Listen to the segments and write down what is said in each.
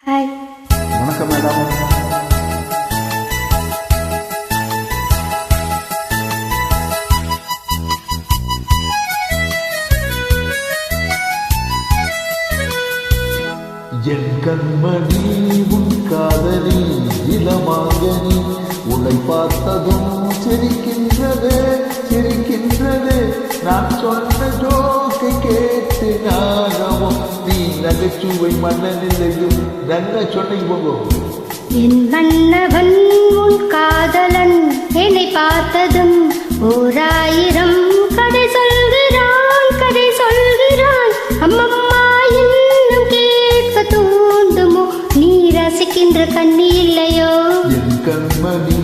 Hi. வணக்கம் madam. என் கண்மணி உன் காதலி இளமாங்கனி உன்னை பார்த்ததும் சிரிக்கின்றதே சிரிக்கின்றதே நான் சொன்ன ஜோக்கை கேட்டு நாகமும் நீ நகைச்சுவை மன்னனிலையும் நல்ல சொன்னைக்கு போகும். என் மன்னவன் உன் காதலன் என்னை பார்த்ததும் ஓராயிரம் கதை சொல்கிறான் கதை சொல்கிறான். அம்மம்மா இன்னும் கேட்க தூண்டுமோ நீ ரசிக்கின்ற கண்ணி இல்லையோ என் கண்மணி.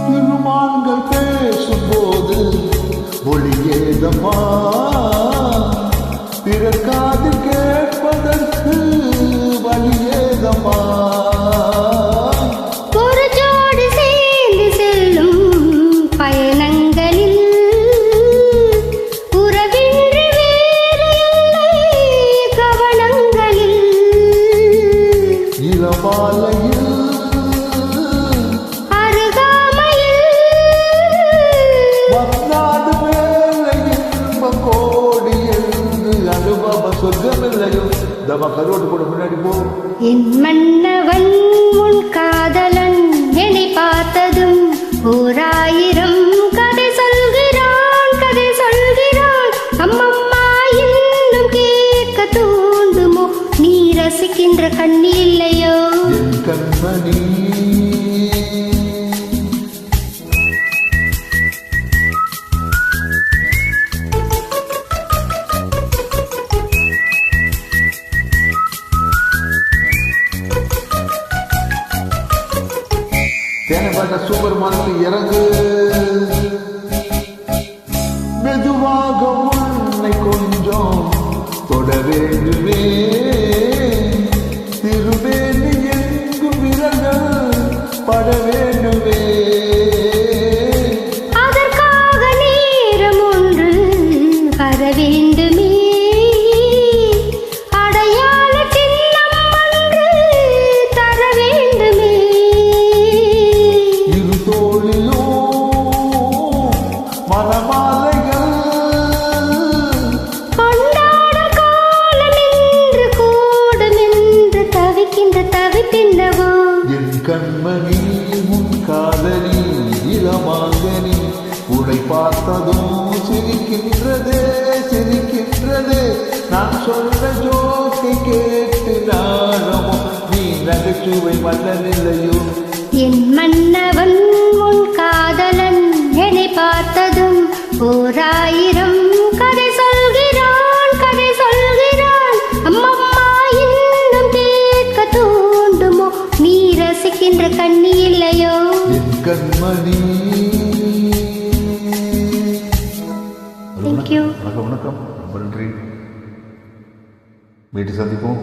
திருமான்கள் பேசும்போது ஒளியேதம்மா பிறர் காது கேட்பதற்கு வழியேதம்மா. ஒரு ஜோடி சேர்ந்து செல்லும் பயணங்களில் உறவின்றி வேறு இல்லை கவனங்களில். இளமாலையில் வந்தாடு வேலை இன்பம் கோடி என்று அனுபவ சொர்க்கமில்லையோ தம கருவோட்டு கூட முன்னாடி போ. என் மன்னவன் உன் காதலன் என்னை பார்த்ததும் ஓராயிரம் கதை சொல்கிறான் கதை சொல்கிறான். அம்மம்மா இன்னும் கேட்க தூண்டுமோ நீ ரசிக்கின்ற கண்ணி இல்லையோ என் கண்மணி. தேனப்பட்ட சூப்பர் மார்க்கெட் இறங்கு மெதுவாக உன்னை கொஞ்சம் தொட வேண்டுமே திருவேணி எங்கும் விரல்கள் பட வேண்டுமே. அதற்காக நேரம் ஒன்று வர வேண்டுமே அடையாள சின்னம் ஒன்று தர வேண்டுமே. இரு தோளிலோ மனமாலைகள் கொண்டாட காலம் என்று கூடும் என்று தவிக்கின்ற தவிக்கின்றவோ என் கண்மணி உன் காதலி இளமாங்கனி உன்னை பார்த்ததும் சிரிக்கின்றதே சிரிக்கின்றதே நான் சொன்ன ஜோக்கை கேட்டு நானமோ நீ நகைச்சுவை மன்னனில்லையோ. என் மன்னவன் உன் காதலன் என்னை பார்த்ததும் ஓராயிரம் கதை சொல்கிறான் கதை சொல்கிறான். அம்மம்மா இன்னும் கேட்க தூண்டுமோ நீ ரசிக்கின்ற கண்ணி இல்லையோ என் கண்மணி. தேங்க்யூ. வணக்கம் வணக்கம். ரொம்ப நன்றி. மீண்டும் சந்திப்போம்.